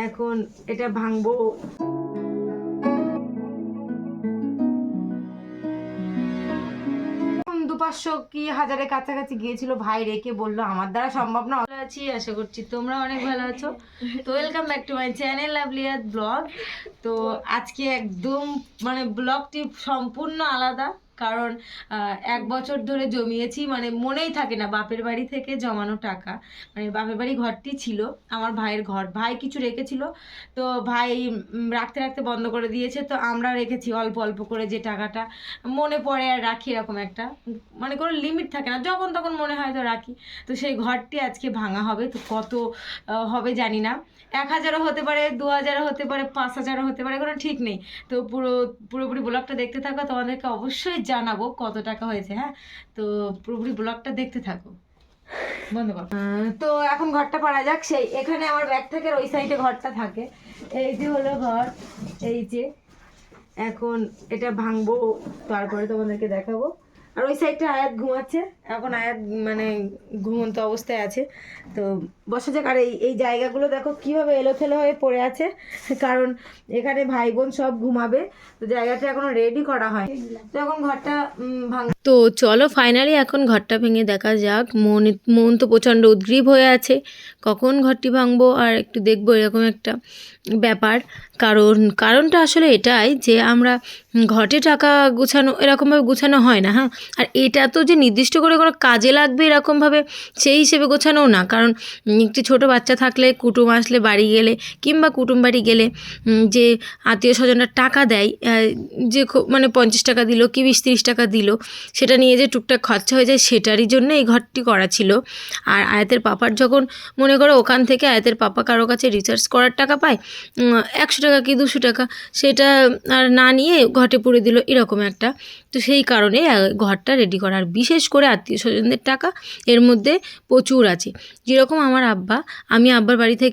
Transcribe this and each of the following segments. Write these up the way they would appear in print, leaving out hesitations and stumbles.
এখন এটা ভাঙবো। দুপাঁচশো কি হাজারের কাছাকাছি গিয়েছিল, ভাই রেখে বললো আমার দ্বারা সম্ভব না। ভালো আছি, আশা করছি তোমরা অনেক ভালো আছো। তো welcome back to my channel লাভলিয়াত ব্লগ। তো আজকে একদম মানে ব্লগটি সম্পূর্ণ আলাদা, কারণ 1 বছর ধরে জমিয়েছি, মানে মনেই থাকে না বাপের বাড়ি থেকে জমানো টাকা। মানে বাপের বাড়ি ঘরটি ছিল আমার ভাইয়ের ঘর, ভাই কিছু রেখেছিল, তো ভাই রাখতে রাখতে বন্ধ করে দিয়েছে। তো আমরা রেখেছি অল্প অল্প করে, যে টাকাটা মনে পড়ে আর রাখি, এরকম একটা মানে কোনো লিমিট থাকে না, যখন তখন মনে হয় তো রাখি। তো সেই ঘরটি আজকে ভাঙা হবে। তো কত হবে জানি না, 1000ও হতে পারে, 2000ও হতে পারে, 5000ও হতে পারে, কোনো ঠিক নেই। তো পুরোপুরি ব্লগটা দেখতে থাকো, তোমাদেরকে অবশ্যই জানাবো কত টাকা হয়েছে। হ্যাঁ, তো পুরোপুরি ব্লগটা দেখতে থাকো। বন্ধ কর। তো এখন ঘরটা পাড়া যাক। সেই এখানে আমার ব্যাগ থাকে, ওই সাইডে ঘরটা থাকে। এই যে হলো ঘর, এই যে এখন এটা ভাঙবো, তারপরে তোমাদেরকে দেখাবো। আর ওই সাইডটা আয়াত ঘুমাচ্ছে, এখন আয়াত মানে ঘুমন্ত অবস্থায় আছে। তো বসা যাক। আর এই জায়গাগুলো দেখো কীভাবে এলোথেলো হয়ে পড়ে আছে, কারণ এখানে ভাই বোন সব ঘুমাবে। তো জায়গাটা এখনো রেডি করা হয়। তো এখন ঘরটা তো চলো ফাইনালি এখন ঘরটা ভেঙে দেখা যাক। মন তো প্রচণ্ড উদ্গ্রীব হয়ে আছে, কখন ঘরটি ভাঙবো আর একটু দেখবো, এরকম একটা ব্যাপার। কারণটা আসলে এটাই যে আমরা ঘটে টাকা গুছানো এরকমভাবে গুছানো হয় না। হ্যাঁ, আর এটা তো যে নির্দিষ্ট করে কোনো কাজে লাগবে এরকমভাবে সেই হিসেবে গোছানোও না। কারণ একটি ছোটো বাচ্চা থাকলে, কুটুম আসলে বাড়ি গেলে কিংবা কুটুম বাড়ি গেলে যে আত্মীয় স্বজনরা টাকা দেয়, যে মানে 50 টাকা দিল কি 20-30 টাকা দিল, সেটা নিয়ে যে টুকটাক খরচা হয়ে যায়, সেটারই জন্য এই ঘরটি করা ছিল। আর আয়াতের পাপার যখন মনে করো ওখান থেকে আয়াতের পাপা কারো কাছে রিচার্জ করার টাকা পায়, 100 টাকা কি 200 টাকা, সেটা আর না নিয়ে ঘটে পুরে দিল, এরকম একটা। তো সেই কারণে ঘরটা রেডি করা। আর বিশেষ করে আত্মীয় স্বজনদের টাকা এর মধ্যে প্রচুর আছে। যেরকম আমার আমি আব্বার বাড়ি তো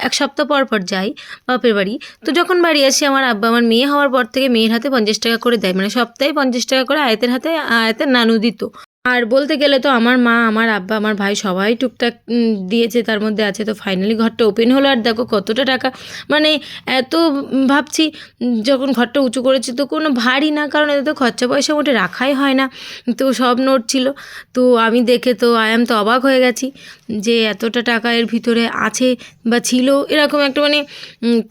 এক সপ্তাহ পর পর যাই বাপের বাড়ি। তো যখন বাড়ি আসি, আমার আমার মেয়ে হওয়ার পর থেকে মেয়ের হাতে 50 টাকা করে দেয়, মানে সপ্তাহে 50 টাকা করে আয়াতের নানু দিত। আর বলতে গেলে তো আমার মা, আমার আব্বা, আমার ভাই সবাই টুকটাক দিয়েছে, তার মধ্যে আছে। তো ফাইনালি ঘরটা ওপেন হলো, আর দেখো কতটা টাকা, মানে এত ভাবছি যখন ঘরটা উঁচু করেছি তো কোনো ভারী না, কারণ এতে তো খরচা পয়সা মোটে রাখাই হয় না। তো সব নোট ছিল। তো আমি দেখে তো তো অবাক হয়ে গেছি যে এতটা টাকা এর ভিতরে আছে বা ছিল, এরকম একটা মানে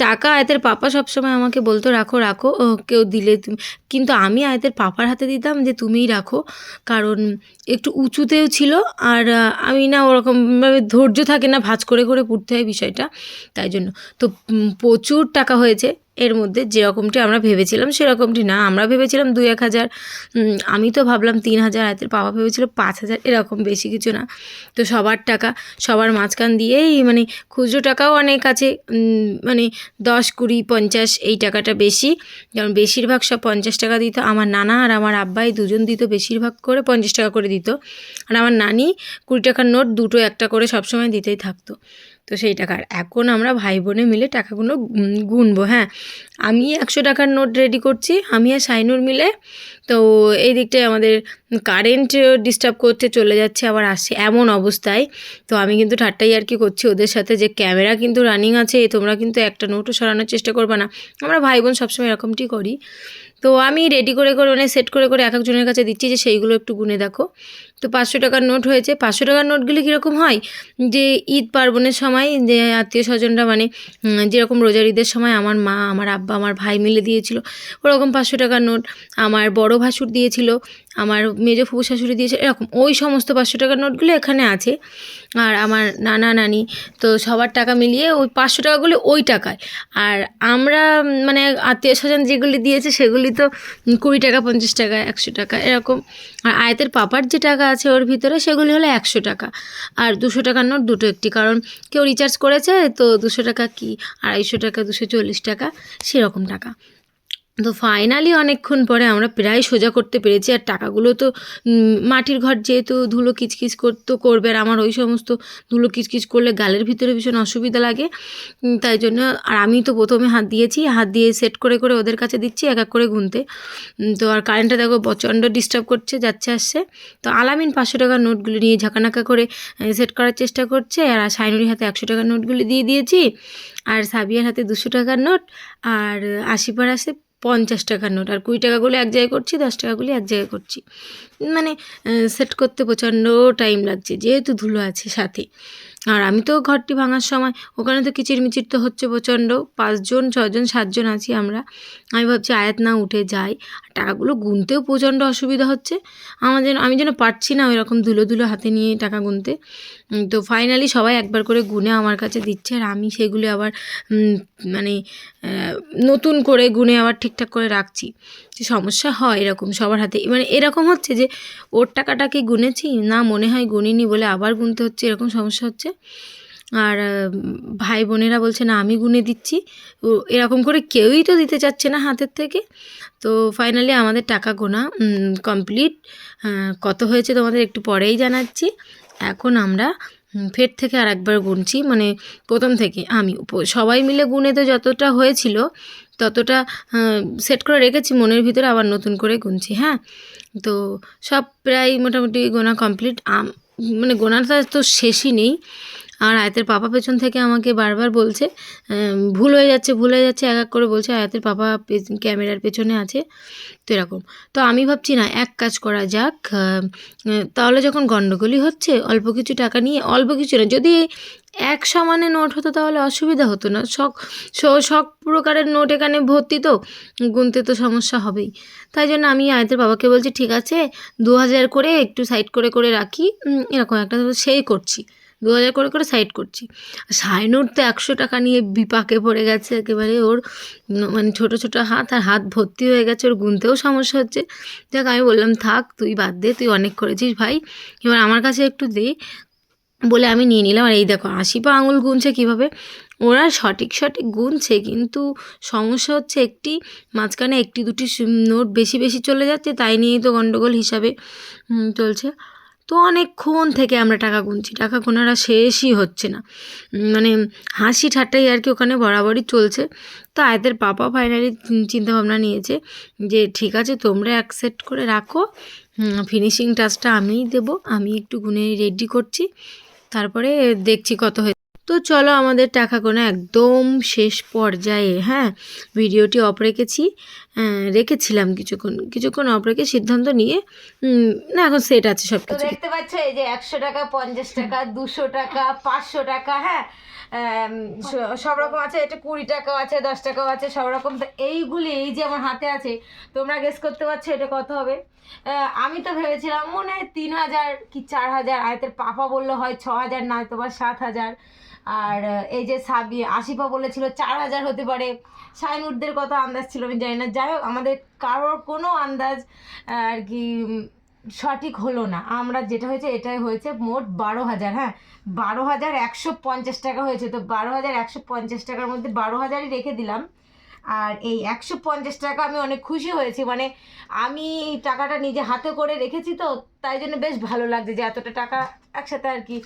টাকা। আয়াতের পাপা সবসময় আমাকে বলতো রাখো রাখো, কেউ দিলে তুমি, কিন্তু আমি আয়াতের পাপার হাতে দিতাম যে তুমিই রাখো, কারণ একটু উঁচুতেও ছিল। আর আমি না ওরকমভাবে ধৈর্য থাকে না, ভাঁজ করে করে পুড়তে হয় বিষয়টা, তাই জন্য। তো প্রচুর টাকা হয়েছে এর মধ্যে। যেরকমটি আমরা ভেবেছিলাম সেরকমটি না, আমরা ভেবেছিলাম 2-1 হাজার, আমি তো ভাবলাম 3,000, আয়াতের পাপা ভেবেছিল 5,000, এরকম, বেশি কিছু না। তো সবার টাকা সবার মাঝখান দিয়েই, মানে খুচরো টাকাও অনেক আছে, মানে 10, 20, 50 এই টাকাটা বেশি, কারণ বেশিরভাগ সব 50 টাকা দিত। আমার নানা আর আমার আব্বাই দুজন দিত বেশিরভাগ করে 50 টাকা করে দিত, আর আমার নানি 20 টাকার নোট দুটো একটা করে সবসময় দিতেই থাকতো। তো সেই টাকা এখন আমরা ভাই বোনে মিলে টাকাগুলো গুনবো। হ্যাঁ, আমি 100 টাকার নোট রেডি করছি, আমি আর শাইনুর মিলে। তো এই দিকটায় আমাদের কারেন্ট ডিস্টার্ব করতে চলে যাচ্ছে আবার আসছে, এমন অবস্থায়। তো আমি কিন্তু ঠাট্টাই আর কি করছি ওদের সাথে, যে ক্যামেরা কিন্তু রানিং আছে, তোমরা কিন্তু একটা নোটও সরানোর চেষ্টা করবে না। আমরা ভাই বোন সবসময় এরকমটি করি। তো আমি রেডি করে মানে সেট করে এক একজনের কাছে দিচ্ছি যে সেইগুলো একটু গুনে দেখো। তো 500 টাকার নোট হয়েছে। 500 টাকার নোটগুলি কীরকম হয়, যে ঈদ পার্বণের সময় যে আত্মীয় স্বজনরা, মানে যেরকম রোজার ঈদের সময় আমার মা, আমার আব্বা, আমার ভাই মিলে দিয়েছিল, ওরকম 500 টাকার নোট আমার বড় ভাসুর দিয়েছিল, আমার মেজো ফুফু শাশুড়ি দিয়েছে, এরকম ওই সমস্ত 500 টাকার নোটগুলো এখানে আছে। আর আমার নানা নানি, তো সবার টাকা মিলিয়ে ওই 500 টাকাগুলি ওই টাকায়। আর আমরা মানে আত্মীয় স্বজন যেগুলি দিয়েছে সেগুলি তো 20 টাকা, 50 টাকা, 100 টাকা, এরকম। আর আয়াতের পাপার যে টাকা আছে ওর ভিতরে সেগুলি হলো 100 টাকা। আর 200 টাকার নোট দুটো একটি, কারণ কেউ রিচার্জ করেছে, তো 200 টাকা কি 250 টাকা, 240 টাকা, সেরকম টাকা। তো ফাইনালি অনেকক্ষণ পরে আমরা প্রায় সোজা করতে পেরেছি। আর টাকাগুলো তো মাটির ঘর যেহেতু ধুলো কিচকিচ করবে, আর আমার ওই সমস্ত ধুলো কিচকিচ করলে গালের ভিতরে ভীষণ অসুবিধা লাগে, তাই জন্য। আর আমি তো প্রথমে হাত দিয়ে সেট করে করে ওদের কাছে দিচ্ছি এক এক করে গুনতে। তো আর কারেন্টটা দেখো প্রচণ্ড ডিস্টার্ব করছে, যাচ্ছে আসছে। তো আলামিন 500 টাকার নোটগুলি নিয়ে ঝাঁকানাকা করে সেট করার চেষ্টা করছে, আর শাইনুরির হাতে 100 টাকার নোটগুলি দিয়ে দিয়েছি, আর সাবিয়ার হাতে 200 টাকার নোট, আর আশিপার আছে 50 টাকার নোট, আর 20 টাকাগুলো এক জায়গায় করছি, 10 টাকাগুলি এক জায়গায় করছি। মানে সেট করতে প্রচণ্ড টাইম লাগছে যেহেতু ধুলো আছে সাথে। আর আমি তো ঘরটি ভাঙার সময় ওখানে তো কিচিরমিচির তো হচ্ছে প্রচণ্ড, 5 জন 6 জন 7 জন আছি আমরা। আমি ভাবছি আয়াত না উঠে যাই, আর টাকাগুলো গুনতেও প্রচণ্ড অসুবিধা হচ্ছে আমি যেন পারছি না ওই রকম ধুলো ধুলো হাতে নিয়ে টাকা গুনতে। তো ফাইনালি সবাই একবার করে গুনে আমার কাছে দিচ্ছে, আর আমি সেগুলো আবার মানে নতুন করে গুনে আবার ঠিকঠাক করে রাখছি। যে সমস্যা হয় এরকম সবার হাতে, মানে এরকম হচ্ছে যে ওর টাকাটাকে গুনেছি না, মনে হয় গুনিনি বলে আবার গুনতে হচ্ছে, এরকম সমস্যা হচ্ছে। আর ভাই বোনেরা বলছে না আমি গুনে দিচ্ছি, এরকম করে কেউই তো দিতে চাচ্ছে না হাতের থেকে। তো ফাইনালি আমাদের টাকা গোনা কমপ্লিট। কত হয়েছে তোমাদের একটু পরেই জানাচ্ছি। এখন আমরা ফের থেকে আর একবার গুনছি, মানে প্রথম থেকে আমি সবাই মিলে গুনে তো যতটা হয়েছিল ততটা সেট করে রেখেছি মনের ভিতরে, আবার নতুন করে গুনছি। হ্যাঁ, তো সব প্রায় মোটামুটি গোনা কমপ্লিট। মানে গোনাটা তো শেষই নেই। আর আয়াতের পাপা পেছন থেকে আমাকে বারবার বলছে ভুল হয়ে যাচ্ছে এক এক করে বলছে। আয়াতের পাপা ক্যামেরার পেছনে আছে, তো এরকম। তো আমি ভাবছি না এক কাজ করা যাক, তাহলে যখন গণ্ডগোলই হচ্ছে অল্প কিছু টাকা নিয়ে, অল্প কিছু না, যদি এক সমানে নোট হতো তাহলে অসুবিধা হতো না। শখ প্রকারের নোট এখানে ভর্তি, তো গুনতে তো সমস্যা হবেই। তাই জন্য আমি আয়াতের বাবাকে বলছি ঠিক আছে 2000 করে একটু সাইড করে করে রাখি, এরকম একটা সেই করছি, 2000 করে করে সাইড করছি। শাইনুর তো 100 টাকা নিয়ে বিপাকে পড়ে গেছে একেবারে, ওর মানে ছোটো ছোটো হাত, আর হাত ভর্তি হয়ে গেছে, ওর গুনতেও সমস্যা হচ্ছে। দেখ আমি বললাম থাক তুই বাদ দে, তুই অনেক করেছিস ভাই, এবার আমার কাছে একটু দে বলে আমি নিয়ে নিলাম। আর এই দেখো 80 পা আঙুল গুনছে কীভাবে, ওরা সঠিক গুনছে, কিন্তু সমস্যা হচ্ছে একটি মাঝখানে একটি দুটি নোট বেশি বেশি চলে যাচ্ছে, তাই নিয়েই তো গণ্ডগোল হিসাবে চলছে। তো অনেকক্ষণ থেকে আমরা টাকা গুনছি, টাকা গোনারা শেষই হচ্ছে না, মানে হাসি ঠাট্টাই আর কি ওখানে বরাবরই চলছে। তো আয়াতের পাপা ফাইনালি চিন্তাভাবনা নিয়েছে যে ঠিক আছে তোমরা অ্যাকসেপ্ট করে রাখো, ফিনিশিং টাচটা আমিই দেবো, আমি একটু গুনে রেডি করছি, তারপরে দেখছি কত হয়েছে। তো চলো আমাদের টাকা গোনা একদম শেষ পর্যায়ে। হ্যাঁ, ভিডিওটি অফ রেখেছিলাম কিছুক্ষণ অফ রেখে সিদ্ধান্ত নিয়ে না এখন সেট আছে সব কিছু। দেখতে পাচ্ছ এই যে 100 টাকা 50 টাকা 200 টাকা 500 টাকা, হ্যাঁ সব রকম আছে, এটা 20 টাকাও আছে 10 টাকাও আছে সব রকম। তো এইগুলি এই যে আমার হাতে আছে, তোমরা গেস করতে পারছো এটা কত হবে? আমি তো ভেবেছিলাম মনে হয় 3000 কি 4000, আয়তের পাপা বললো হয় 6000 না হয়তো বা 7000, আর এই যে আশিপা বলেছিল 4000 হতে পারে। শাইনুরদের কত আন্দাজ ছিল আমি জানি না, যাই হোক আমাদের কারোর কোনো আন্দাজ আর কি সঠিক হলো না। আমরা যেটা হয়েছে এটাই হয়েছে, মোট 12,000। হ্যাঁ, 12,150 টাকা হয়েছে। তো 12,150 টাকার মধ্যে 12,000ই রেখে দিলাম, আর এই 150 টাকা আমি অনেক খুশি হয়েছি, মানে আমি টাকাটা নিজে হাতে করে রেখেছি, তো তাই জন্য বেশ ভালো লাগছে যে এতটা টাকা একসাথে আর কি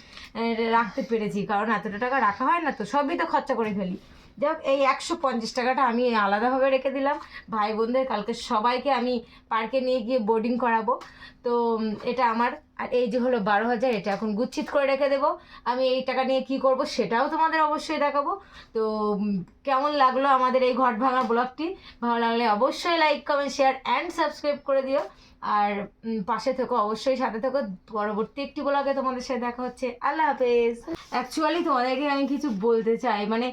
রাখতে পেরেছি, কারণ এতটা টাকা রাখা হয় না, তো সবই তো খরচা করে ফেলি। যাক এই 150 টাকাটা আমি আলাদাভাবে রেখে দিলাম ভাই বোনদের, কালকে সবাইকে আমি পার্কে নিয়ে গিয়ে বোর্ডিং করাবো। তো এটা আমার, আর এই যে হলো 12,000, এটা এখন গুচ্ছিত করে রেখে দেবো। আমি এই টাকা নিয়ে কি করব সেটাও তোমাদের অবশ্যই দেখাবো। তো কেমন লাগলো আমাদের এই ঘট ভাঙা ব্লগটি? ভালো লাগলে অবশ্যই like comment share and subscribe করে দিও, আর পাশে থেকো, অবশ্যই সাথে থেকো। পরবর্তী একটি ব্লগে তোমাদের সাথে দেখা হচ্ছে। আল্লাহ হাফেজ। অ্যাকচুয়ালি তোমাদেরকে আমি কিছু বলতে চাই, মানে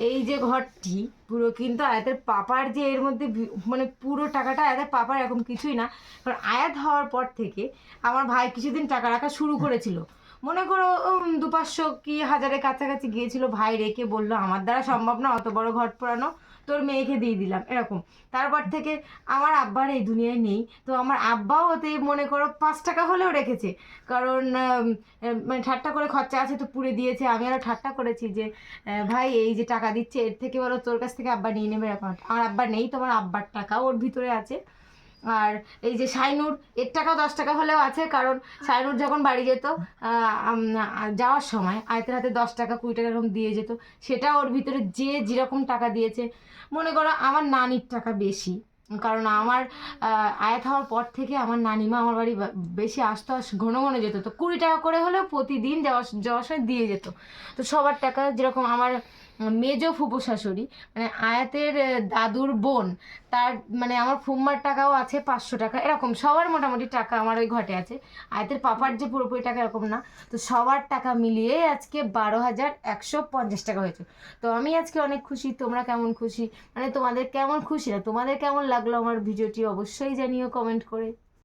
এই যে ঘরটি পুরো কিন্তু আয়াতের পাপার, যে এর মধ্যে মানে পুরো টাকাটা আয়াতের পাপার, এরকম কিছুই না। কারণ আয়াত হওয়ার পর থেকে আমার ভাই কিছুদিন টাকা রাখা শুরু করেছিল, মনে করো 200-500 কি হাজারের কাছাকাছি গিয়েছিল, ভাই রেখে বললো আমার দ্বারা সম্ভব না অত বড় ঘট পোড়ানো, তোর মেয়েকে দিয়ে দিলাম এরকম। তারপর থেকে আমার আব্বার এই দুনিয়ায় নেই, তো আমার আব্বাও ওতে মনে করো 5 টাকা হলেও রেখেছে, কারণ মানে ঠাট্টা করে খরচা আছে তো পুড়ে দিয়েছে। আমি আরও ঠাট্টা করেছি যে ভাই এই যে টাকা দিচ্ছে এর থেকে বলো তোর কাছ থেকে আব্বা নিয়ে নেবে এরকম। আমার আব্বা নেই, তোমার আব্বার টাকা ওর ভিতরে আছে। আর এই যে শাইনুর, এর টাকাও 10 টাকা হলেও আছে, কারণ শাইনুর যখন বাড়ি যেত যাওয়ার সময় আয়তের হাতে 10 টাকা 20 টাকা এরকম দিয়ে যেত, সেটা ওর ভিতরে যে যেরকম টাকা দিয়েছে। মনে করো আমার নানির টাকা বেশি, কারণ আমার আয়াত হওয়ার পর থেকে আমার নানিমা আমার বাড়ি বেশি আসতো, ঘন ঘন যেত, তো 20 টাকা করে হলেও প্রতিদিন যাওয়ার সময় দিয়ে যেত। তো সবার টাকা যেরকম আমার মেজ ফুপো শাশুড়ি মানে আয়াতের দাদুর বোন, তার মানে আমার ফুম্মার টাকাও আছে 500 টাকা এরকম, সবার মোটামুটি টাকা আমার ওই ঘটে আছে। আয়াতের পাপার যে পুরোপুরি টাকা এরকম না, তো সবার টাকা মিলিয়ে আজকে 12,150 টাকা হয়েছে। তো আমি আজকে অনেক খুশি। তোমরা কেমন খুশি, মানে তোমাদের কেমন খুশি না তোমাদের কেমন লাগলো আমার ভিডিওটি অবশ্যই জানিও কমেন্ট করে।